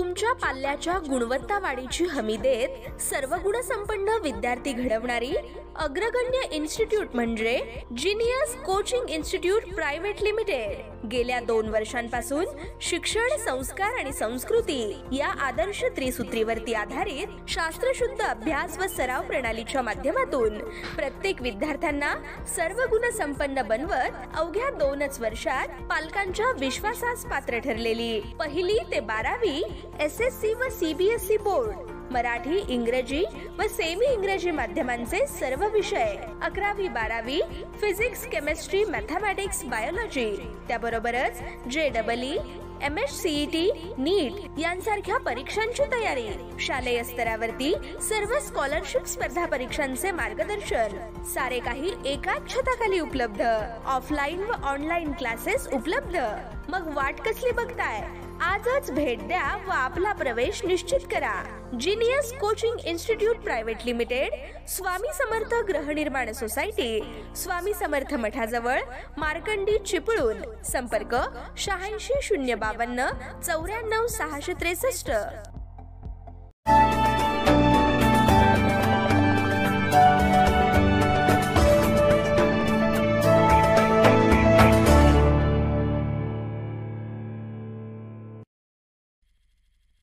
तुमच्या पाल्याच्या गुणवत्ता वाढीची हमी देत सर्व गुणसंपन्न विद्यार्थी घडवणारी अग्रगण्य इन्स्टिट्यूट म्हणजे genius coaching institute private limited. गेल्या 2 वर्षांपासून शिक्षण, संस्कार आणि संस्कृती या आदर्श त्रिसूत्रीवरती आधारित शास्त्रशुद्ध अभ्यास व सराव प्रणालीच्या माध्यमातून प्रत्येक विद्यार्थ्यांना सर्व गुणसंपन्न बनवत अवघ्या 2च वर्षात पालकांच्या विश्वासास पात्र ठरलेली 1ली ते 12वी SSC व CBSE बोर्ड, मराठी, इंग्रजी व सेमी इंग्रजी माध्यमांचे सर्व विषय, 11वी 12वी फिजिक्स, केमिस्ट्री, मॅथमॅटिक्स, बायोलॉजी, त्याबरोबरच JEE, MSCET, नीट यांसारख्या परीक्षांची तयारी, शालेय स्तरावरती सर्व स्कॉलरशिप स्पर्धा परीक्षांचे मार्गदर्शन, सारे काही एकाच छताखाली उपलब्ध। ऑफलाईन व ऑनलाईन क्लासेस उपलब्ध। मग वाट कसली बघताय? आजच भेट द्या व आपला प्रवेश निश्चित करा। Genius coaching institute private limited, Swami Samarth गृहनिर्माण सोसायटी, स्वामी समर्थ मठाजवळ, मार्कंडी, चिपळूण। संपर्क 86 052 94 663।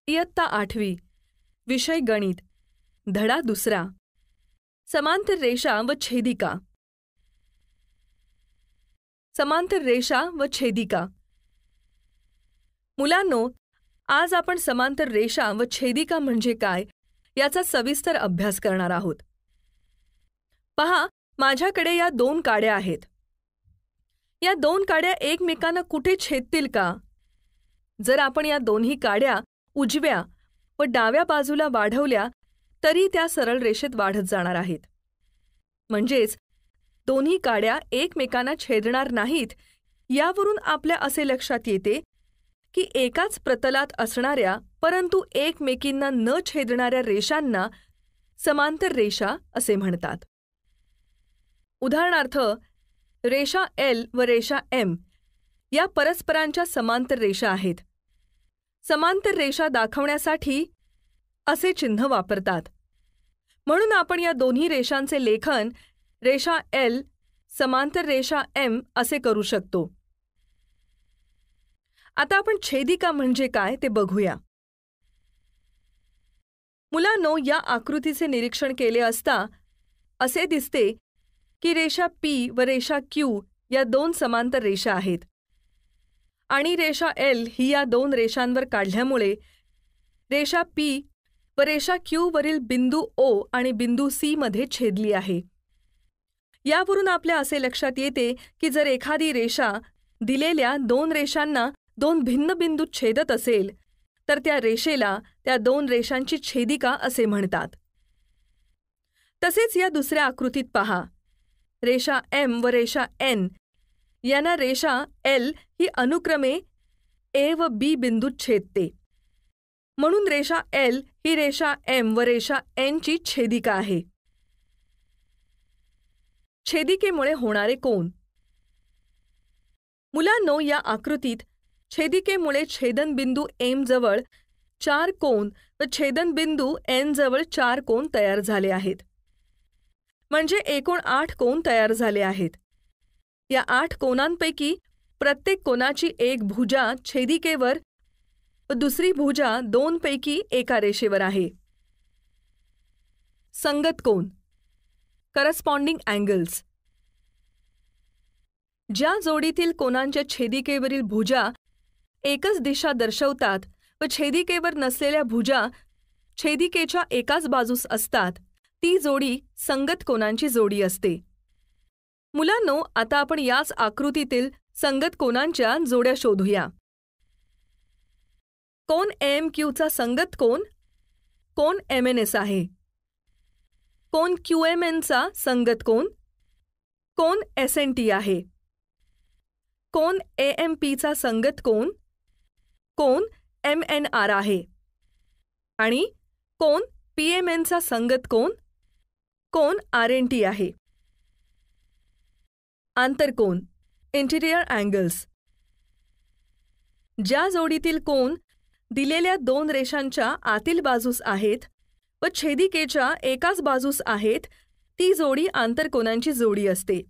इयत्ता 8वी, विषय गणित, धडा 2, समांतर रेषा व छेदिका। समांतर रेषा व छेदिका। मुलांनो, आज आपण समांतर रेषा व छेदिका म्हणजे काय याचा सविस्तर अभ्यास करणार आहोत। पहा, माझ्याकडे या 2 काड्या आहेत। या 2 काड्या एकमेकांना कुठे छेदतील का? जर आपण या दोन्ही काड्या उजव्या व डाव्या बाजूला वाढवल्या तरी त्या सरळ रेषेत वाढत जाणार आहेत। म्हणजेच दोन्ही काड्या एकमेकांना छेदणार नाहीत। यावरून आपल्या असे लक्षात येते की एकाच प्रतलात असणाऱ्या परंतु एकमेकींना न छेदणाऱ्या रेषांना समांतर रेषा असे म्हणतात। उदाहरणार्थ, रेषा L व रेषा M या परस्परांच्या समांतर रेषा आहेत। समांतर रेषा दाखवण्यासाठी असे चिन्ह वापरतात। म्हणून आपण या दोन्ही रेषांचे लेखन रेषा L समांतर रेषा M असे करू शकतो। आता आपण छेदिका म्हणजे काय ते बघूया। मुलांनो, या आकृतीचे निरीक्षण केले असता असे दिसते की रेषा P व रेषा Q या 2 समांतर रेषा आहेत आणि रेषा L ही या 2 रेषांवर काढल्यामुळे रेषा P व रेषा Q वरील बिंदू O आणि बिंदू C मध्ये छेदली आहे। यावरून आपल्या असे लक्षात येते की जर एखादी रेषा दिलेल्या 2 रेषांना 2 भिन्न बिंदूत छेदत असेल तर त्या रेषेला त्या 2 रेषांची छेदिका असे म्हणतात। तसेच या दुसऱ्या आकृतीत पहा, रेषा M व रेषा N यांना रेषा L ही अनुक्रमे A व B बिंदूत छेदते। म्हणून रेषा L ही रेषा M व रेषा N ची छेदिका आहे। छेदिकेमुळे होणारे कोन। मुलांनो, या आकृतीत छेदिकेमुळे छेदनबिंदू M जवळ 4 कोन व छेदनबिंदू N जवळ 4 कोन तयार झाले आहेत। म्हणजे एकूण 8 कोन तयार झाले आहेत। या 8 कोनांपैकी प्रत्येक कोनाची एक भुजा छेदिकेवर व दुसरी भुजा 2 पैकी एका रेषेवर आहे। संगत कोन, करस्पॉन्डिंग अँगल्स। ज्या जोडीतील कोनांच्या छेदिकेवरील भुजा एकच दिशा दर्शवतात व छेदिकेवर नसलेल्या भुजा छेदिकेच्या एकाच बाजूस असतात, ती जोडी संगत कोनांची जोडी असते। मुलांनो, आता आपण याच आकृतीतील संगत कोनांच्या जोड्या शोधूया। कोन AMQ चा संगत कोन कोन MNS आहे। कोन QMN चा संगत कोन कोन SNT आहे। कोन AMP चा संगत कोन कोन MNR आहे आणि कोन PMN चा संगत कोन कोन RNT आहे। आंतरकोन, इंटिरियर अँगल्स। ज्या जोडीतील कोन दिलेल्या दोन रेषांच्या आतील बाजूस आहेत व छेदिकेच्या एकाच बाजूस आहेत ती जोडी आंतरकोनांची जोडी असते.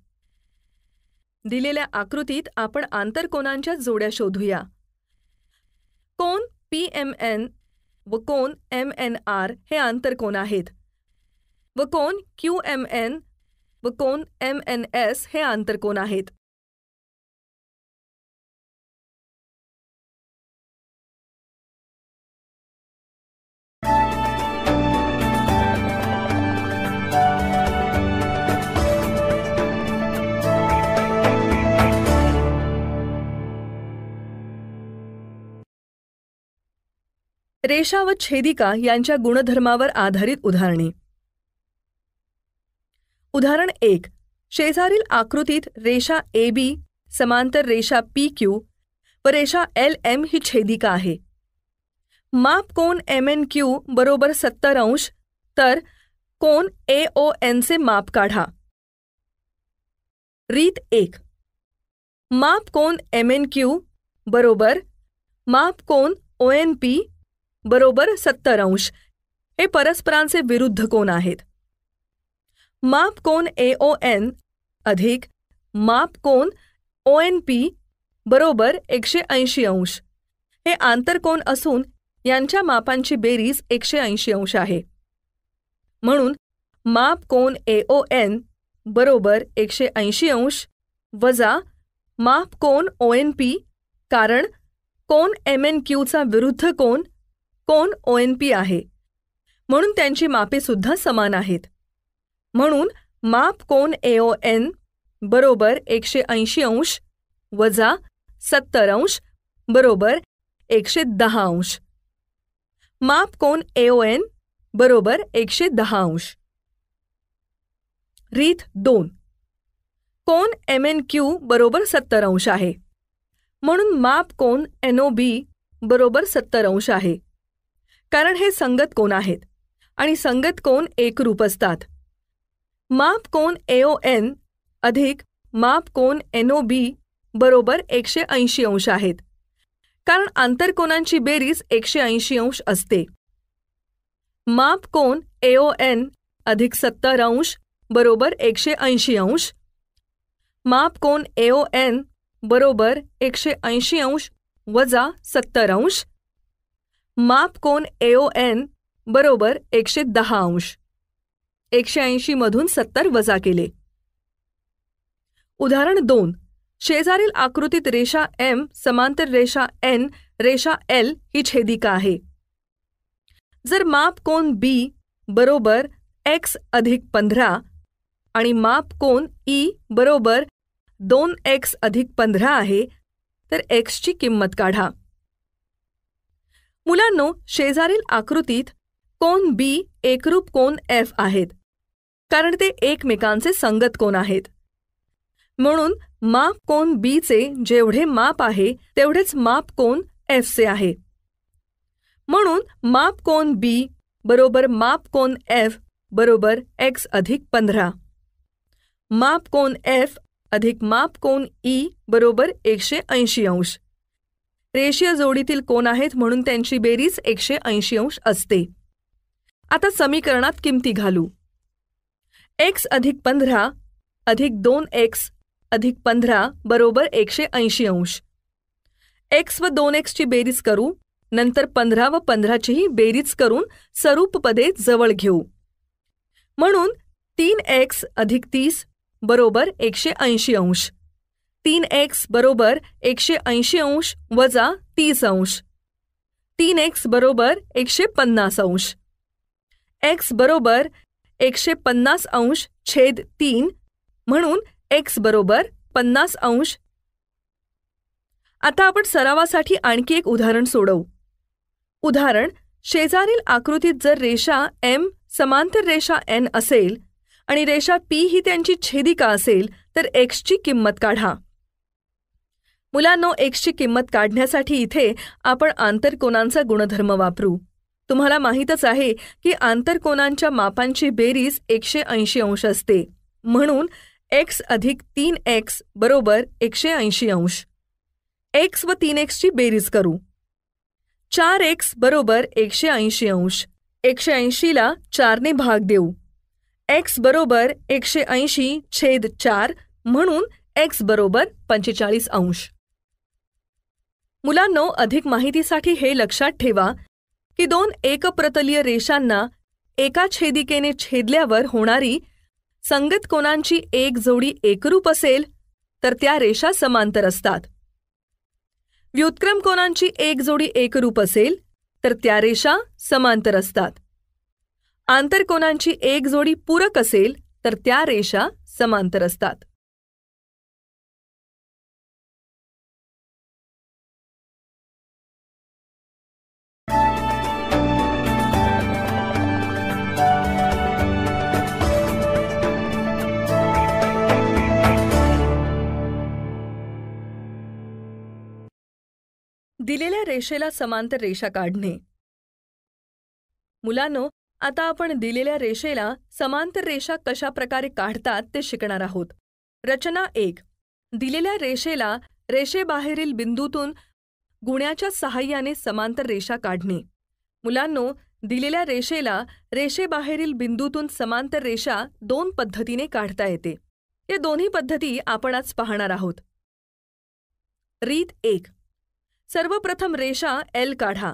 दिलेल्या आकृतीत आपण आंतरकोनांच्या जोड्या शोधूया. कोन PMN व कोन MNR हे आंतरकोन आहेत व कोन QMN व कोन MNS हे आंतरकोन आहेत. रेषा व छेदिका यांच्या गुणधर्मावर आधारित उदाहरणे. उदाहरण 1. शेजारील आकृतीत रेषा AB समांतर रेषा PQ व रेषा LM ही छेदिका आहे. माप कोन MNQ बरोबर 70 अंश तर कोन AON चे माप काढा. रीत 1. माप कोन MNQ बरोबर माप कोन ONP बरोबर 70 अंश हे परस्परांचे विरुद्ध कोन आहेत. माप कोन AON अधिक माप कोन ONP बरोबर 180 अंश हे आंतरकोन असून यांच्या मापांची बेरीज 180 अंश आहे. म्हणून माप कोन AON बरोबर 180 अंश वजा माप कोन ONP कारण कोन MNQ चा विरुद्ध कोन कोन ONP आहे म्हणून त्यांची मापे सुद्धा समान आहेत. म्हणून माप कोन AON बरोबर 180 अंश वजा 70 अंश बरोबर 110 अंश. माप कोन AON बरोबर 110 अंश. रीत 2. कोन MNQ बरोबर 70 अंश आहे म्हणून माप कोन NOB बरोबर 70 अंश आहे कारण हे संगत कोन आहेत आणि संगत कोन एकरूप असतात. माप कोन AON अधिक माप कोन NOB बरोबर 180 अंश आहेत कारण आंतरकोनांची बेरीज 180 अंश असते. माप कोन AON अधिक 70 अंश बरोबर 180 अंश. माप कोन AON बरोबर 180 अंश वजा 70 अंश. माप कोन AON बरोबर 110 अंश. 180 मधून 70 वजा केले. उदाहरण 2. शेजारील आकृतीत रेषा M समांतर रेषा N रेषा L ही छेदिका आहे. जर माप कोन B बरोबर x अधिक 15 आणि माप कोन E बरोबर 2x अधिक 15 आहे तर x ची किंमत काढा. मुलांनो, शेजारील आकृतीत कोन B एकरूप कोन F आहेत कारण ते एकमेकांचे संगत कोन आहेत. म्हणून माप कोन B चे जेवढे माप आहे तेवढेच माप कोन F चे आहे. म्हणून माप कोन B बरोबर माप कोन F बरोबर x अधिक 15. माप कोन F अधिक माप कोन E बरोबर 180 अंश. रेषीय जोडीतील कोन आहेत म्हणून त्यांची बेरीज 180 अंश असते. आता समीकरणात किमती घालू. x अधिक 15 अधिक 2x अधिक 15 बरोबर 180 अंश. x व 2x ची बेरीज करू, नंतर 15 व 15 चीही बेरीज करून सरूप पदे जवळ घेऊ. म्हणून 3x अधिक 30 बरोबर 180 अंश. 3x बरोबर 180 अंश वजा 30 अंश. 3x बरोबर 150 अंश. x बरोबर 150 अंश छेद 3 म्हणून x बरोबर 50 अंश. आता आपण सरावासाठी आणखी एक उदाहरण सोडवू. उदाहरण: शेजारील आकृतीत जर रेषा M समांतर रेषा N असेल आणि रेषा P ही त्यांची छेदिका असेल तर x ची किंमत काढा. मुलांनो, x ची किंमत काढण्यासाठी इथे आपण आंतरकोनांचा गुणधर्म वापरू. तुम्हाला माहीतच आहे की आंतरकोनांच्या मापांची बेरीज 180 अंश असते. म्हणून x अधिक 3x बरोबर 180 अंश. x व 3x ची बेरीज करू. 4x बरोबर 180 अंश. 180ला 4ने भाग देऊ. x बरोबर 180/4 म्हणून x बरोबर 45 अंश. मुलांनो, अधिक माहितीसाठी हे लक्षात ठेवा की दोन एकप्रतलीय रेषांना एका छेदिकेने छेदल्यावर होणारी संगत कोनांची एक जोडी एकरूप असेल तर त्या रेषा समांतर असतात. व्युत्क्रम कोनांची एक जोडी एकरूप असेल तर त्या रेषा समांतर असतात. आंतरकोनांची एक जोडी पूरक असेल तर त्या रेषा समांतर असतात. दिलेल्या रेषेला समांतर रेषा काढणे. मुलांनो, आता आपण दिलेल्या रेषेला समांतर रेषा कशा प्रकारे काढतात ते शिकणार आहोत. रचना 1. दिलेल्या रेषेला रेषेबाहेरील बिंदूतून गुण्याच्या सहाय्याने समांतर रेषा काढणे. मुलांनो, दिलेल्या रेषेला रेषेबाहेरील बिंदूतून समांतर रेषा दोन पद्धतीने काढता येते. या दोन्ही पद्धती आपण आज पाहणार आहोत. रीत 1. सर्वप्रथम रेषा L काढा.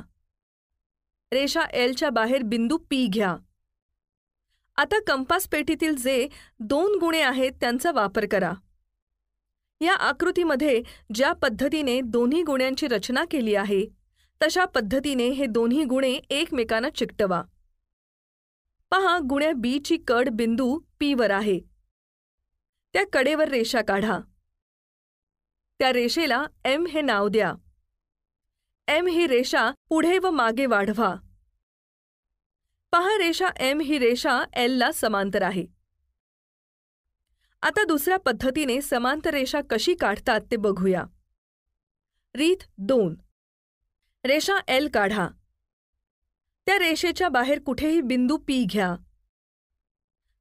रेषा Lच्या बाहेर बिंदू P घ्या. आता कंपास पेटीतील जे दोन गुणे आहेत त्यांचा वापर करा. या आकृतीमध्ये ज्या पद्धतीने दोन्ही गुण्यांची रचना केली आहे तशा पद्धतीने हे दोन्ही गुणे एकमेकांना चिकटवा. पहा, गुण्या B ची कड बिंदू P वर आहे. त्या कडेवर रेषा काढा. त्या रेषेला M हे नाव द्या. M ही रेषा पुढे व मागे वाढवा. पहा, रेषा M ही रेषा L ला समांतर आहे. आता दुसऱ्या पद्धतीने समांतर रेषा कशी काढतात ते बघूया. रीत 2. रेषा L काढा. त्या रेषेच्या बाहेर कुठेही बिंदू P घ्या.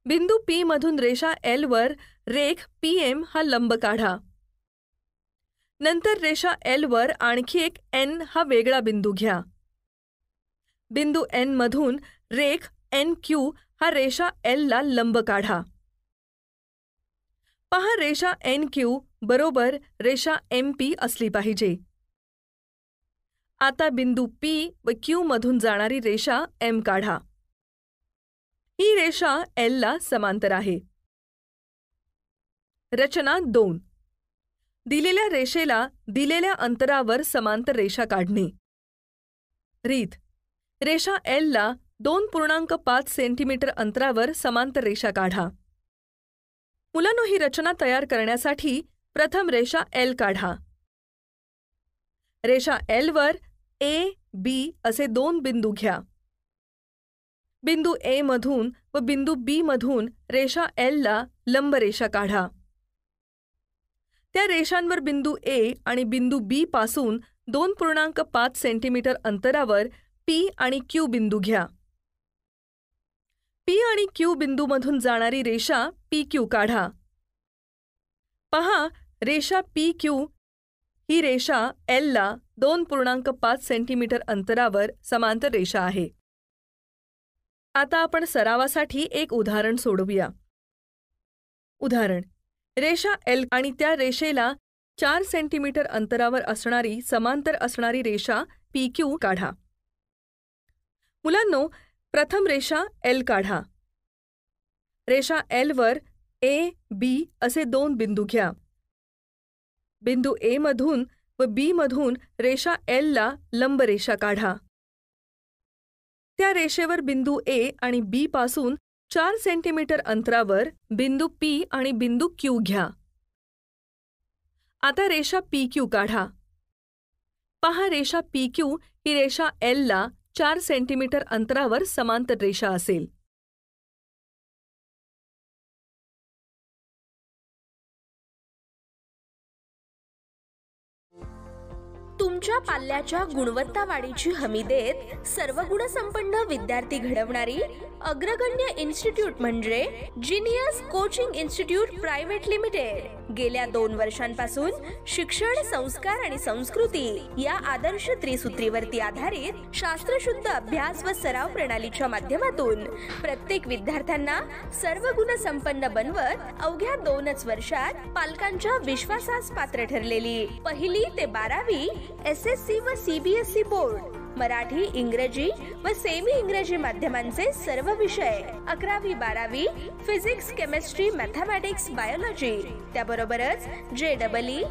बिंदू P मधून रेषा L वर रेख PM हा लंब काढा. नंतर रेषा L वर आणखी एक N हा वेगळा बिंदू घ्या. बिंदू N मधून रेख NQ हा रेषा L ला लंब काढा. पहा, रेषा NQ बरोबर रेषा MP असली पाहिजे. आता बिंदू P व Q मधून जाणारी रेषा M काढा. ही रेषा L ला समांतर आहे. रचना 2. दिलेल्या रेषेला दिलेल्या अंतरावर समांतर रेषा काढणे. रीत. रेषा L ला 2.5 सेंटीमीटर अंतरावर समांतर रेषा काढा. मुलांनो, ही रचना तयार करण्यासाठी प्रथम रेषा L काढा. रेषा L वर A, B असे दोन बिंदू घ्या. बिंदू A मधून व बिंदू B मधून रेषा L ला लंब रेषा काढा. त्या रेषांवर बिंदू A आणि बिंदू B पासून 2.5 सेंटीमीटर अंतरावर P आणि Q बिंदू घ्या. P आणि Q बिंदूमधून जाणारी रेषा PQ काढा. पहा, रेषा PQ ही रेषा L ला 2.5 सेंटीमीटर अंतरावर समांतर रेषा आहे. आता आपण सरावासाठी एक उदाहरण सोडवूया. उदाहरण. रेषा L आणि त्या रेषेला 4 सेंटीमीटर अंतरावर असणारी समांतर असणारी रेषा PQ काढा. मुलांनो, प्रथम रेषा L काढा. रेषा L वर A, B असे दोन बिंदू घ्या. बिंदू A मधून व B मधून रेषा L ला लंब रेषा काढा. त्या रेषेवर बिंदू A आणि B पासून 4 सेंटीमीटर अंतरावर बिंदू P आणि बिंदू Q घ्या. आता रेषा PQ काढा. पहा, रेषा PQ ही रेषा L ला 4 सेंटीमीटर अंतरावर समांतर रेषा असेल. तुमच्या पाल्याच्या गुणवत्ता वाढीची हमी देत सर्व गुणसंपन्न विद्यार्थी घडवणारी अग्रगण्य इन्स्टिट्यूट म्हणजे genius coaching institute private limited. गेल्या 2 वर्षांपासून शिक्षण, संस्कार आणि संस्कृती या आदर्श त्रिसूत्रीवरती आधारित शास्त्रशुद्ध अभ्यास व सराव प्रणालीच्या माध्यमातून प्रत्येक विद्यार्थ्यांना सर्व गुणसंपन्न बनवत अवघ्या 2च वर्षात पालकांच्या विश्वासास पात्र ठरलेली 1ली ते 12वी SSC व CBSE बोर्ड, मराठी, इंग्रजी व सेमी इंग्रजी माध्यमांचे सर्व विषय, 11वी 12वी फिजिक्स, केमिस्ट्री, मॅथमॅटिक्स, बायोलॉजी, त्याबरोबरच JEE,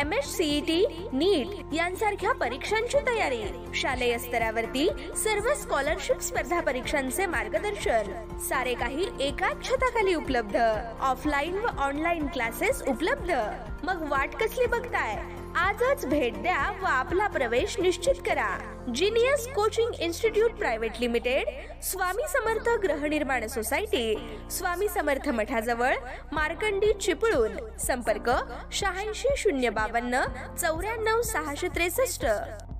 MSCET, नीट यांसारख्या परीक्षांची तयारी, शालेय स्तरावरती सर्व स्कॉलरशिप स्पर्धा परीक्षांचे मार्गदर्शन, सारे काही एकाच छताखाली उपलब्ध, ऑफलाईन व ऑनलाईन क्लासेस उपलब्ध। मग वाट कसली बघताय? आजच भेट द्या व आपला प्रवेश निश्चित करा। Genius coaching institute private limited, Swami Samarth गृहनिर्माण सोसायटी, स्वामी समर्थ मठाजवळ, मार्कंडी, चिपळूण। संपर्क 86 052 94 663।